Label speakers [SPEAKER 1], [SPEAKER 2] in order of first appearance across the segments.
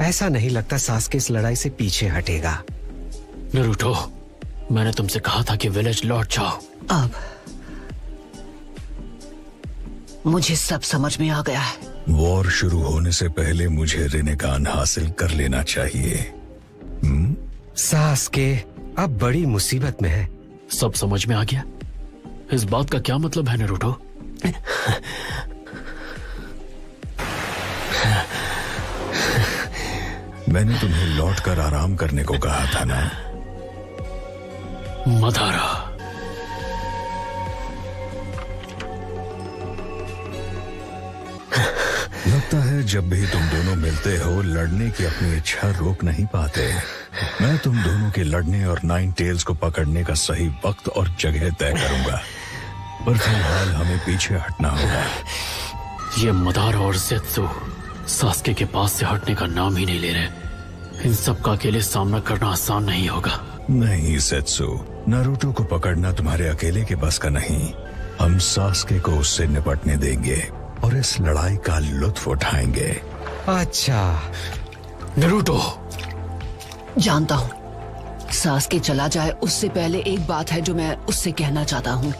[SPEAKER 1] ऐसा नहीं लगता सास्के इस लड़ाई से पीछे हटेगा।
[SPEAKER 2] नारुतो, मैंने तुमसे कहा था कि विलेज लौट जाओ।
[SPEAKER 3] अब मुझे सब समझ में आ गया है।
[SPEAKER 4] वॉर शुरू होने से पहले मुझे रिनेगान हासिल कर लेना चाहिए।
[SPEAKER 1] सास्के अब बड़ी मुसीबत में है।
[SPEAKER 2] सब समझ में आ गया। इस बात का क्या मतलब है नारुतो?
[SPEAKER 4] मैंने तुम्हें लौटकर आराम करने को कहा था ना।
[SPEAKER 2] मदारा,
[SPEAKER 4] लगता है जब भी तुम दोनों मिलते हो लड़ने की अपनी इच्छा रोक नहीं पाते। मैं तुम दोनों के लड़ने और नाइन टेल्स को पकड़ने का सही वक्त और जगह तय करूंगा, पर फिलहाल हमें पीछे हटना होगा।
[SPEAKER 2] ये मदारा और ज़ेत्सु सास्के के पास से हटने का नाम ही नहीं ले रहे। इन सब का अकेले सामना करना आसान नहीं होगा।
[SPEAKER 4] नहीं ज़ेत्सु, नारुतो को पकड़ना तुम्हारे अकेले के बस का नहीं। हम सास्के को उससे निपटने देंगे और इस लड़ाई का लुत्फ उठाएंगे।
[SPEAKER 1] अच्छा
[SPEAKER 2] नारुतो,
[SPEAKER 3] जानता हूँ सास्के चला जाए उससे पहले एक बात है जो मैं उससे कहना चाहता हूँ।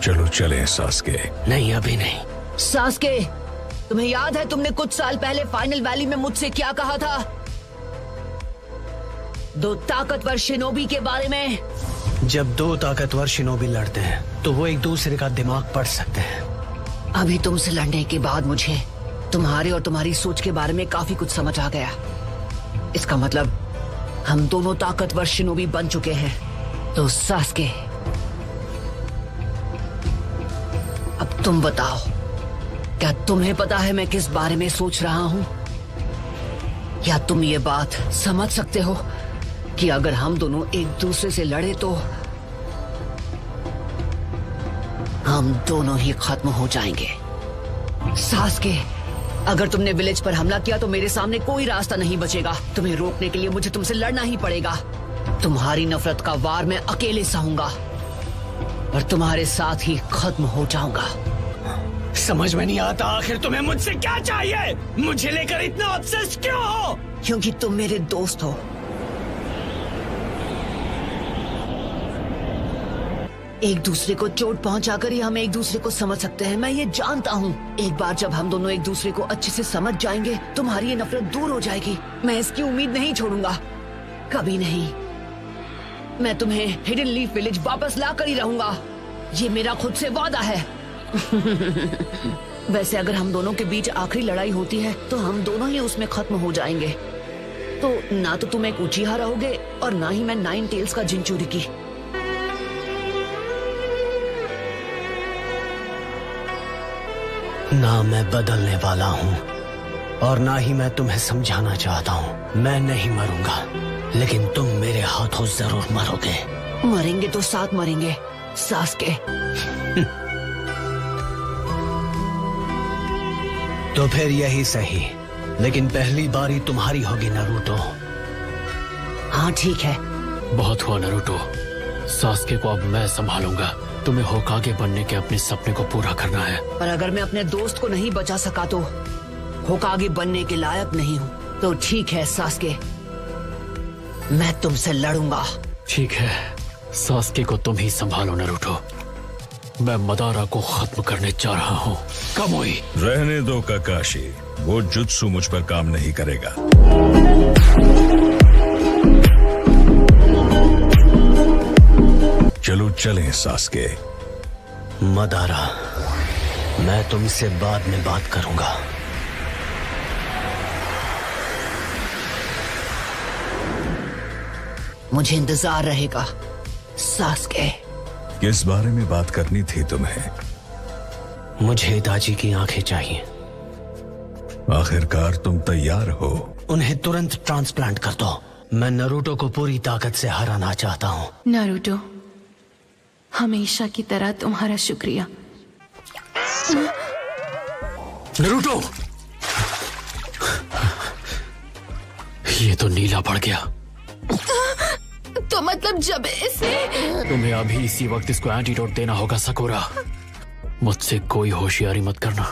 [SPEAKER 4] चलो चलें सास्के।
[SPEAKER 2] नहीं, अभी नहीं।
[SPEAKER 3] सास्के, तुम्हें याद है तुमने कुछ साल पहले फाइनल वैली में मुझसे क्या कहा था? 2 ताकतवर शिनोबी के बारे में।
[SPEAKER 5] जब 2 ताकतवर शिनोबी लड़ते हैं तो वो एक दूसरे का दिमाग पढ़ सकते हैं।
[SPEAKER 3] अभी तुमसे लड़ने के बाद मुझे तुम्हारे और तुम्हारी सोच के बारे में काफी कुछ समझ आ गया। इसका मतलब हम दोनों ताकतवर शिनोबी बन चुके हैं। तो सास्के, अब तुम बताओ, क्या तुम्हें पता है मैं किस बारे में सोच रहा हूं? क्या तुम ये बात समझ सकते हो कि अगर हम दोनों एक दूसरे से लड़े तो हम दोनों ही खत्म हो जाएंगे? सास्के, अगर तुमने विलेज पर हमला किया तो मेरे सामने कोई रास्ता नहीं बचेगा। तुम्हें रोकने के लिए मुझे तुमसे लड़ना ही पड़ेगा। तुम्हारी नफरत का वार मैं अकेले सहूंगा और तुम्हारे साथ ही खत्म हो जाऊंगा।
[SPEAKER 5] समझ में नहीं आता आखिर तुम्हें मुझसे क्या चाहिए? मुझे लेकर इतना ऑब्सेस क्यों हो?
[SPEAKER 3] क्योंकि तुम मेरे दोस्त हो। एक दूसरे को चोट पहुंचाकर ही हम एक दूसरे को समझ सकते हैं, मैं ये जानता हूँ। एक बार जब हम दोनों एक दूसरे को अच्छे से समझ जाएंगे तुम्हारी ये नफरत दूर हो जाएगी। मैं इसकी उम्मीद नहीं छोड़ूंगा, कभी नहीं। मैं तुम्हें हिडन लीफ विलेज वापस ला कर ही रहूंगा, ये मेरा खुद से वादा है। वैसे अगर हम दोनों के बीच आखिरी लड़ाई होती है तो हम दोनों ही उसमें खत्म हो जाएंगे। तो ना तो तुम एक उचिहा रहोगे और ना ही मैं नाइन टेल्स का जिंचूरी की।
[SPEAKER 5] ना मैं बदलने वाला हूँ और ना ही मैं तुम्हें समझाना चाहता हूँ। मैं नहीं मरूंगा, लेकिन तुम मेरे हाथों जरूर मरोगे।
[SPEAKER 3] मरेंगे तो साथ मरेंगे सास्के।
[SPEAKER 5] तो फिर यही सही, लेकिन पहली बारी तुम्हारी होगी नारुतो।
[SPEAKER 3] हाँ ठीक है।
[SPEAKER 2] बहुत हुआ नारुतो, सास्के को अब मैं संभालूंगा। तुम्हें होकागे बनने के अपने सपने को पूरा करना है।
[SPEAKER 3] पर अगर मैं अपने दोस्त को नहीं बचा सका तो होकागे बनने के लायक नहीं हूँ। तो ठीक है सास्के, मैं तुमसे लड़ूंगा।
[SPEAKER 2] ठीक है, सास्के को तुम ही संभालो नारुतो। मैं मदारा को खत्म करने जा रहा हूँ। कामोई,
[SPEAKER 4] रहने दो काकाशी, वो जुत्सु मुझ पर काम नहीं करेगा। चलो चलें सास्के।
[SPEAKER 5] मदारा, मैं तुमसे बाद में बात करूंगा।
[SPEAKER 3] मुझे इंतजार रहेगा सास्के।
[SPEAKER 4] किस बारे में बात करनी थी तुम्हें?
[SPEAKER 5] मुझे इताची की आंखें चाहिए।
[SPEAKER 4] आखिरकार तुम तैयार हो?
[SPEAKER 5] उन्हें तुरंत ट्रांसप्लांट कर दो। मैं नारुतो को पूरी ताकत से हराना चाहता हूँ।
[SPEAKER 6] नारुतो, हमेशा की तरह तुम्हारा शुक्रिया।
[SPEAKER 2] नारुतो, ये तो नीला पड़ गया।
[SPEAKER 6] तो मतलब जब इसे
[SPEAKER 2] तुम्हें अभी इसी वक्त इसको एंटीडोट देना होगा साकुरा। मुझसे कोई होशियारी मत करना।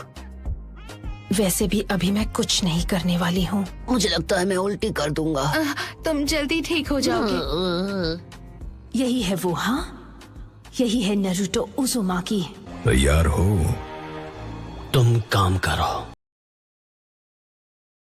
[SPEAKER 6] वैसे भी अभी मैं कुछ नहीं करने वाली हूँ।
[SPEAKER 3] मुझे लगता है मैं उल्टी कर दूंगा।
[SPEAKER 6] तुम जल्दी ठीक हो जाओगे। यही है वो, हाँ, यही है नारुतो उज़ुमाकी।
[SPEAKER 4] तैयार हो?
[SPEAKER 5] तुम काम करो।